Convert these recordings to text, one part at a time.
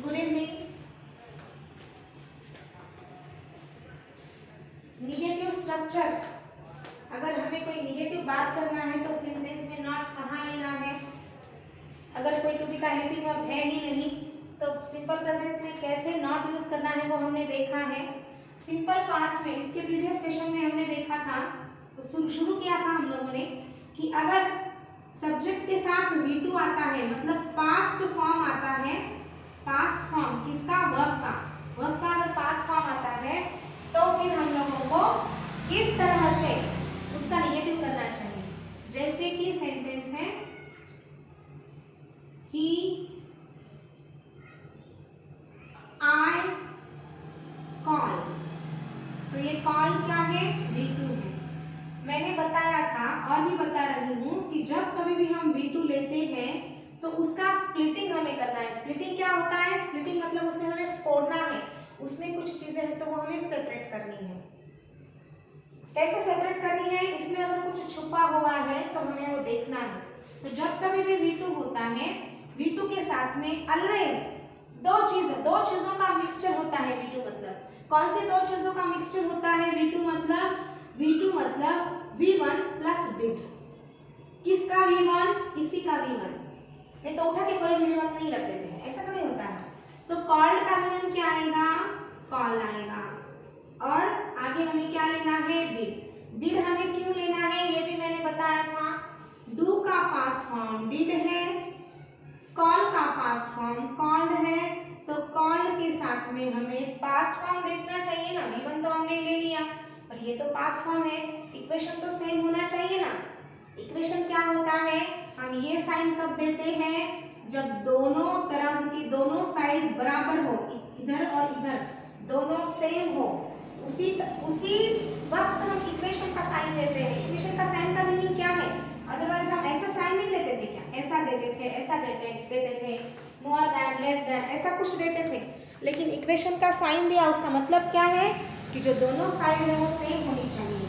Good evening. Negative structure, अगर हमें कोई निगेटिव बात करना है तो सेंटेंस में नॉट कहाँ लेना है। अगर कोई टू बी का हेल्पिंग वर्ब है ही नहीं तो सिंपल प्रेजेंट में कैसे नॉट यूज करना है वो हमने देखा है। सिंपल पास्ट में इसके प्रीवियस सेशन में हमने देखा था, तो शुरू किया था हम लोगों ने कि अगर सब्जेक्ट के साथ V2 आता है, मतलब पास्ट फॉर्म आता है, पास्ट फॉर्म किसका, वर्ब का अगर पास्ट फॉर्म आता है तो फिर हम लोगों को किस तरह से उसका निगेटिव करना चाहिए। जैसे कि सेंटेंस है ही आई कॉल, तो ये कॉल क्या है, V2 है। मैंने बताया था और भी बता रही हूँ कि जब कभी भी हम V2 लेते हैं तो उसका स्प्लिटिंग हमें करना है। स्प्लिटिंग क्या होता है, स्प्लिटिंग मतलब उसे हमें फोड़ना है, उसमें कुछ चीजें हैं तो वो हमें सेपरेट करनी है। कैसे सेपरेट करनी है, इसमें अगर कुछ छुपा हुआ है तो हमें वो देखना है। तो जब कभी भी V2 होता है, V2 के साथ में ऑलवेज दो चीजों का मिक्सचर होता है। V2 मतलब कौन से दो चीजों का मिक्सचर होता है, V2 मतलब V1 प्लस डिड। किसका V1, इसी का V1, नहीं तो उठा के कोई V1 नहीं रख देते हैं, ऐसा नहीं होता है। तो कॉल्ड का V1 क्या आएगा, कॉल आएगा। और आगे हमें क्या लेना है, डिड हमें क्यों लेना है ये भी मैंने बताया था। डू का पास्ट फॉर्म डिड है, कॉल का पास्ट फॉर्म कॉल्ड है, तो कॉल्ड के साथ में हमें पास्ट फॉर्म देखना चाहिए ना। V1 तो हमने ले लिया पर ये तो पास्ट फॉर्म है, इक्वेशन तो सेम होना चाहिए ना। इक्वेशन क्या होता है, हम ये साइन कब देते हैं, जब दोनों तराजू की दोनों साइड बराबर हो, इधर और इधर दोनों सेम हो, उसी वक्त हम इक्वेशन का साइन देते हैं। इक्वेशन का साइन का मीनिंग क्या है, अदरवाइज हम ऐसा साइन नहीं देते थे क्या, ऐसा देते थे, ऐसा देते थे, मोर दैन लेस दैन ऐसा कुछ देते थे। लेकिन इक्वेशन का साइन दिया, उसका मतलब क्या है कि जो दोनों साइड है वो सेम होनी चाहिए।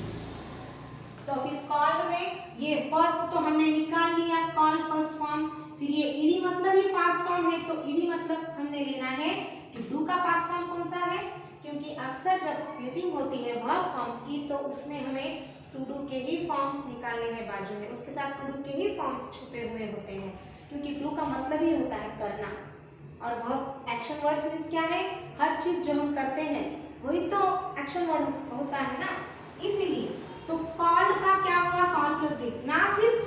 तो फिर कॉल में ये फर्स्ट तो हमने निकाल लिया, कॉल फर्स्ट फॉर्म। फिर ये ईडी मतलब ही पास्ट फॉर्म है, तो ईडी मतलब हमने लेना है कि डू का पास्ट फॉर्म कौन सा है, क्योंकि अक्सर जब स्प्लिटिंग होती है वर्ब फॉर्म्स की तो उसमें हमें टू डू के ही फॉर्म्स निकालने हैं बाजू में, उसके साथ टू डू के ही फॉर्म्स छुपे हुए होते हैं, क्योंकि डू का मतलब ही होता है करना। और वर्ब एक्शन वर्ड्स मींस क्या है, हर चीज जो हम करते हैं वही तो एक्शन वर्ड होता है ना, इसीलिए। तो कॉल का क्या हुआ, कॉल प्लस डिड, ना सिर्फ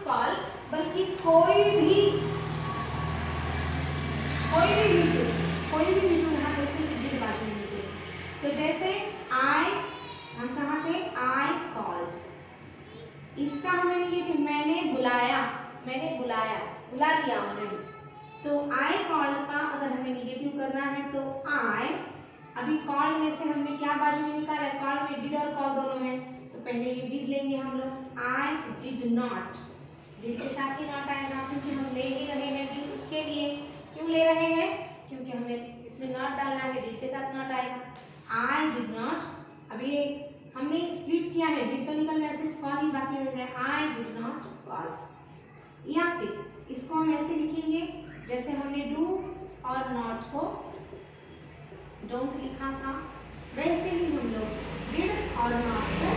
कॉल बल्कि कोई भी V2 यहाँ पे इसमें सीधी बात नहीं होती। तो जैसे हम कहाँ थे, आई कॉल्ड, इसका हमें निगेटिव, मैंने बुला दिया ऑलरेडी। तो आई कॉल्ड का अगर हमें निगेटिव करना है तो आई, अभी कॉल्ड में से हमने क्या बाजू में निकाला है, कॉल्ड में डिड और कॉल दोनों है, तो पहले ये डिड लेंगे हम लोग। आई डिड नॉट, डिड के साथ ही नॉट आएगा क्योंकि हम ले ही रहे हैं डिड, उसके लिए क्यों ले रहे हैं, क्योंकि हमें इसमें नॉट डालना है, डिड के साथ नॉट आएगा। आई डिड नॉट, अभी हमने स्प्लिट किया है, डिड तो निकल गया, सिर्फ कॉल ही बाकी रह गया, आई डिड नॉट कॉल। या फिर इसको हम ऐसे लिखेंगे जैसे हमने डू और नॉट को डोंट लिखा था, वैसे ही हम लोग डिड और नॉट को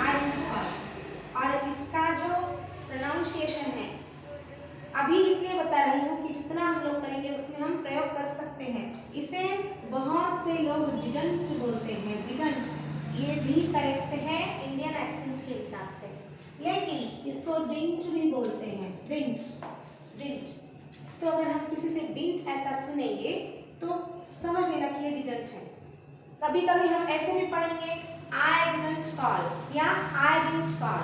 आई डिड कॉल। और इसका जो प्रोनाउंसिएशन है अभी इसलिए बता रही हूँ कि जितना हम लोग करेंगे उसमें हम प्रयोग कर सकते हैं। इसे बहुत से लोग डिडंट बोलते हैं, डिडंट, ये भी करेक्ट है इंडियन एक्सेंट के हिसाब से, लेकिन इसको डिंट भी बोलते हैं, डिंट। तो अगर हम किसी से डिंट ऐसा सुनेंगे तो समझ लेना कि ये डिडंट है। कभी कभी हम ऐसे भी पढ़ेंगे आई डिडंट कॉल या आई डिडंट कॉल,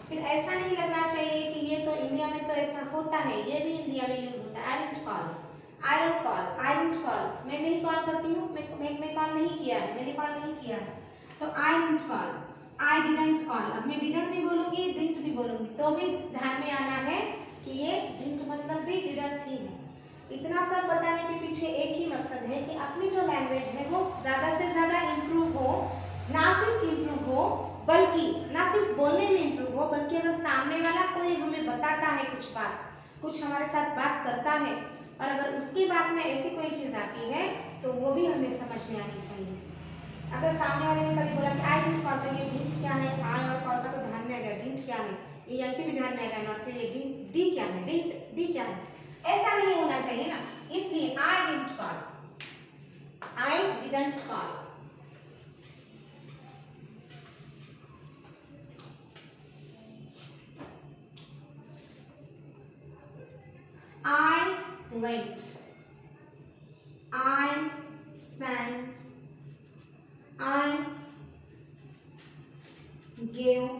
फिर ऐसा नहीं लगना चाहिए कि ये तो इंडिया में तो ऐसा होता है, ये भी इंडिया में यूज होता है। आई डिडंट कॉल, मैं नहीं कॉल करती हूँ, मैं कॉल नहीं किया है, मैंने कॉल नहीं किया है, तो I didn't call, I didn't call. अब मैं डिडंट भी बोलूंगी, डिडंट भी बोलूंगी, तो भी ध्यान में आना है कि ये डिडंट मतलब भी डिडंट ही है। इतना सब बताने के पीछे एक ही मकसद है कि अपनी जो लैंग्वेज है वो ज़्यादा से ज़्यादा इम्प्रूव हो, ना सिर्फ इम्प्रूव हो बल्कि ना सिर्फ बोलने में इम्प्रूव हो, बल्कि अगर सामने वाला कोई हमें बताता है कुछ बात, कुछ हमारे साथ बात करता है, और अगर उसकी बात में ऐसी कोई चीज़ आती है तो वो भी हमें समझ में आनी चाहिए। अगर सामने वाले ने कभी बोला कि आई डिडंट कॉल, तो ये डिडंट क्या है, आई और कॉल का तो ध्यान में आ गया, डिडंट क्या है, ये एंटी भी ध्यान में आ गया, नॉट फिर ये डी क्या है, डिडंट डी क्या है, ऐसा नहीं होना चाहिए ना। इसलिए I didn't call, I didn't call. I went. I sang. I gave.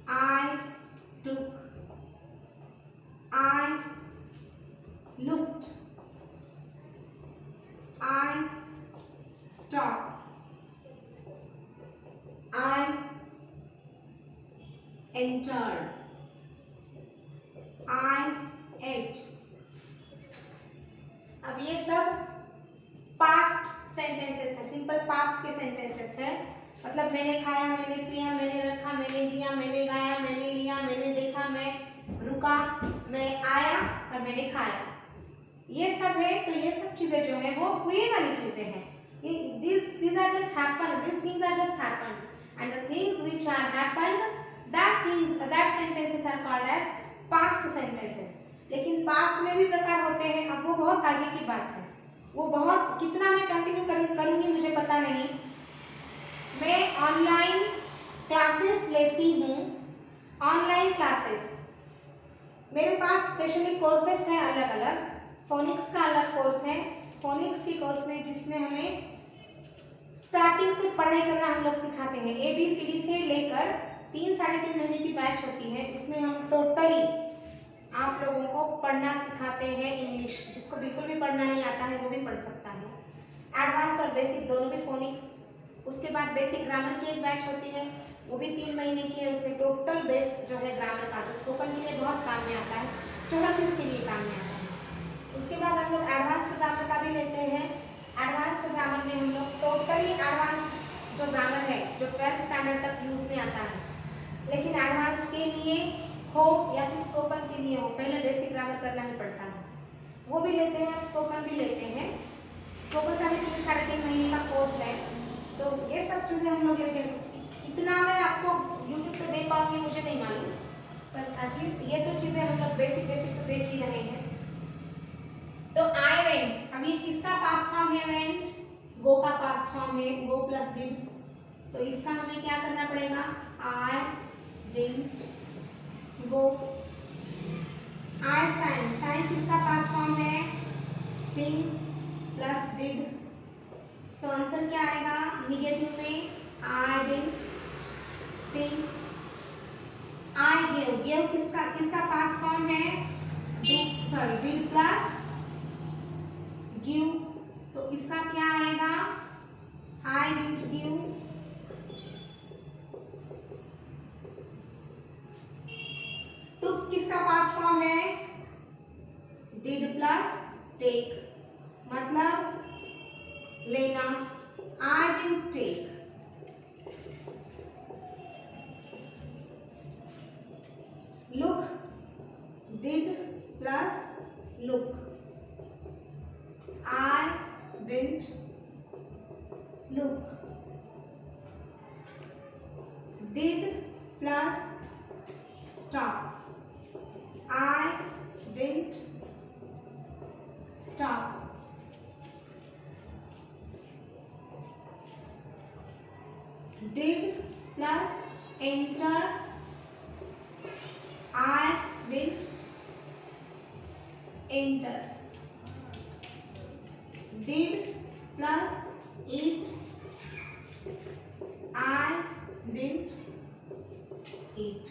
I took. I looked. I stopped. I entered. I ate. अब ये सब पास्ट सेंटेंसेस है, सिंपल पास्ट के सेंटेंसेस है। मतलब मैंने खाया, मैंने पिया, मैंने रखा, मैंने दिया, मैंने गाया, मैंने लिया, मैंने देखा, मैं रुका, मैं आया और मैंने खाया, ये सब है। तो ये सब चीजें जो है वो हुए वाली चीजें हैं। These are just happened. These things are just happened. And the things which are happened, that sentences are called as past sentences. लेकिन पास्ट में भी प्रकार होते हैं। अब वो बहुत आगे की बात है, वो बहुत कितना मैं कंटिन्यू करूंगी मुझे पता नहीं। मैं ऑनलाइन क्लासेस लेती हूँ, ऑनलाइन क्लासेस मेरे पास स्पेशली कोर्सेस हैं अलग अलग। फोनिक्स का अलग कोर्स है, फोनिक्स के कोर्स में जिसमें हमें स्टार्टिंग से पढ़ाई करना हम लोग सिखाते हैं, ABCD से लेकर 3-3.5 महीने की बैच होती है। इसमें हम टोटली आप लोगों को पढ़ना सिखाते हैं इंग्लिश। जिसको बिल्कुल भी पढ़ना नहीं आता है वो भी पढ़ सकता है, एडवांस्ड और बेसिक दोनों भी फोनिक्स। उसके बाद बेसिक ग्रामर की एक बैच होती है, वो भी 3 महीने की है। उसमें टोटल बेस जो है ग्रामर का, जो स्पोकन के लिए बहुत काम में आता है, जो हर चीज़ के लिए काम में आता है। उसके बाद हम लोग एडवांस्ड ग्रामर का भी लेते हैं। एडवांस्ड ग्रामर में हम लोग टोटली एडवांस्ड जो ग्रामर है जो 12th स्टैंडर्ड तक यूज में आता है, लेकिन एडवांस्ड के लिए हो या फिर स्पोकन के लिए हो, पहले बेसिक ग्रामर करना ही पड़ता है, वो भी लेते हैं। स्पोकन भी लेते हैं। स्पोकन का भी 3-3.5 महीने का कोर्स है। तो ये सब चीज़ें हम लोग लेते हैं। कितना मैं आपको यूट्यूब पे दे पाऊंगी मुझे नहीं मालूम, पर एटलीस्ट ये तो चीज़ें हम लोग बेसिक तो देख ही रहे हैं। तो आई वेंट, अभी किसका पास्ट फॉर्म है वेंट, गो का पास्ट फॉर्म है, गो प्लस डिड। तो इसका हमें क्या करना पड़ेगा, I didn't go. I sang, sang किसका पास्ट फॉर्म है, सिंग प्लस डिड। तो आंसर क्या आएगा निगेटिव में, I didn't sing. I gave, gave किसका पास्ट फॉर्म है, डिड प्लस गिव। तो इसका क्या आएगा, आई डिडंट गिव। टुक किसका पास्ट फॉर्म है, डिड प्लस टेक, मतलब लेना, I didn't take. Look, did plus look, I didn't look. Did plus stop, I didn't stop. Did plus enter, I didn't enter. Did plus eat, I didn't eat.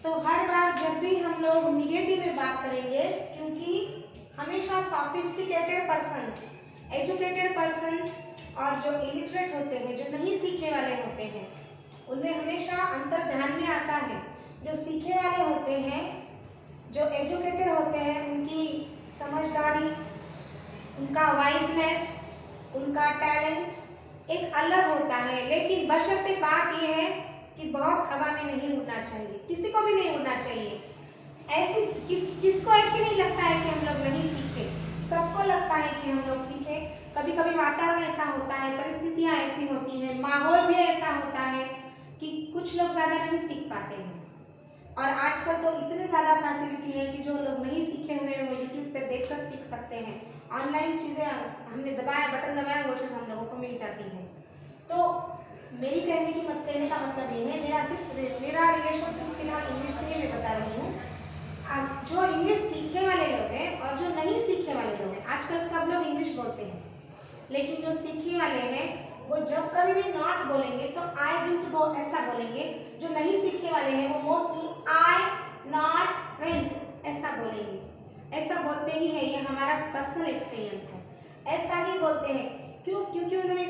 तो हर बार जब भी हम लोग negative में बात करेंगे, क्योंकि हमेशा सॉफिस्टिकेटेड पर्सन्स, एजुकेटेड पर्सन्स और जो इलिटरेट होते हैं, जो नहीं सीखने वाले होते हैं, उनमें हमेशा अंतर ध्यान में आता है। जो सीखने वाले होते हैं, जो एजुकेटेड होते हैं, उनकी समझदारी, उनका वाइजनेस, उनका टैलेंट एक अलग होता है। लेकिन बशर्ते बात यह है कि बहुत हवा में नहीं उड़ना चाहिए, किसी को भी नहीं उड़ना चाहिए। ऐसी किसको ऐसे नहीं लगता है कि हम लोग नहीं सीखे, सबको लगता है कि हम लोग सीखे। कभी कभी वातावरण ऐसा होता है, परिस्थितियाँ ऐसी होती हैं, माहौल भी ऐसा होता है कि कुछ लोग ज़्यादा नहीं सीख पाते हैं। और आजकल तो इतने ज़्यादा फैसिलिटी है कि जो लोग नहीं सीखे हुए हैं वो यूट्यूब पे देखकर सीख सकते हैं। ऑनलाइन चीज़ें हमने दबाया, बटन दबाया, वो चीज़ हम लोगों को मिल जाती है। तो मेरी कहने का मतलब ये है, मेरा रिलेशनशिप फिलहाल इंग्लिश से ही मैं बता रही हूँ। जो इंग्लिश सीखने वाले लोग हैं और जो नहीं सीखने वाले लोग हैं, आजकल सब लोग इंग्लिश बोलते हैं, लेकिन जो सीखने वाले हैं वो जब कभी भी नॉट बोलेंगे तो आई डिडंट गो ऐसा बोलेंगे। जो नहीं सीखने वाले हैं वो मोस्टली आई नॉट वेंट ऐसा बोलेंगे। ऐसा बोलते ही है, ये हमारा पर्सनल एक्सपीरियंस है। ऐसा ही बोलते हैं, क्यों? क्योंकि उन्होंने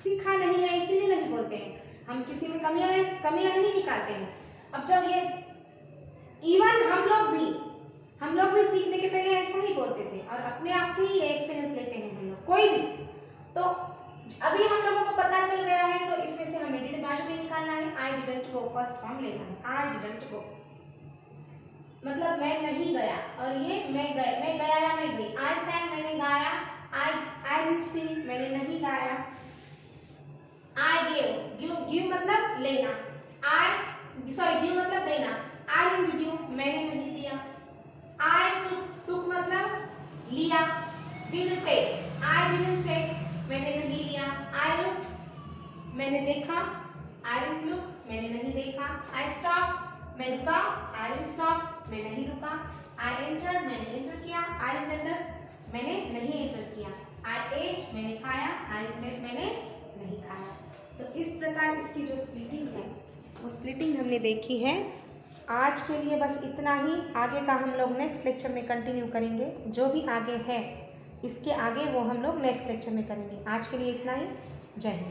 सीखा नहीं है, इसीलिए नहीं बोलते हैं। हम किसी में कमियां नहीं निकालते हैं। अब जब ये इवन हम लोग भी सीखने के पहले ऐसा ही बोलते थे और अपने आप से ही एक्सपीरियंस लेते हैं हम लोग, कोई भी। तो अभी हम लोगों को पता चल गया है, तो इसमें से हमें डिड बैच भी निकालना है, आई डिडंट गो फर्स्ट फॉर्म लेना है। आई डिडंट गो मतलब मैं नहीं गया, और ये मैं गया या मैं गई। आई सैंग मैंने गाया, आई डिड सिंग मैंने नहीं गाया। आई गिव मतलब लेना, गिव मतलब देना। आई डिडंट गिव मैंने नहीं दिया। आई टुक मतलब लिया। Did take, I didn't take मैंने नहीं लिया। आई लुक मैंने देखा, आई डिडंट लुक मैंने नहीं देखा। आई स्टॉप मैं रुका, आई डिडंट स्टॉप मैं नहीं रुका। आई एंटर मैंने एंटर किया, आई डिडंट एंटर मैंने नहीं एंटर किया। आई एट मैंने खाया, आई डिडंट एट मैंने नहीं खाया। तो इस प्रकार इसकी जो स्प्लिटिंग है वो स्प्लिटिंग हमने देखी है। आज के लिए बस इतना ही। आगे का हम लोग नेक्स्ट लेक्चर में कंटिन्यू करेंगे। जो भी आगे है इसके आगे वो हम लोग नेक्स्ट लेक्चर में करेंगे। आज के लिए इतना ही। जय हिंद।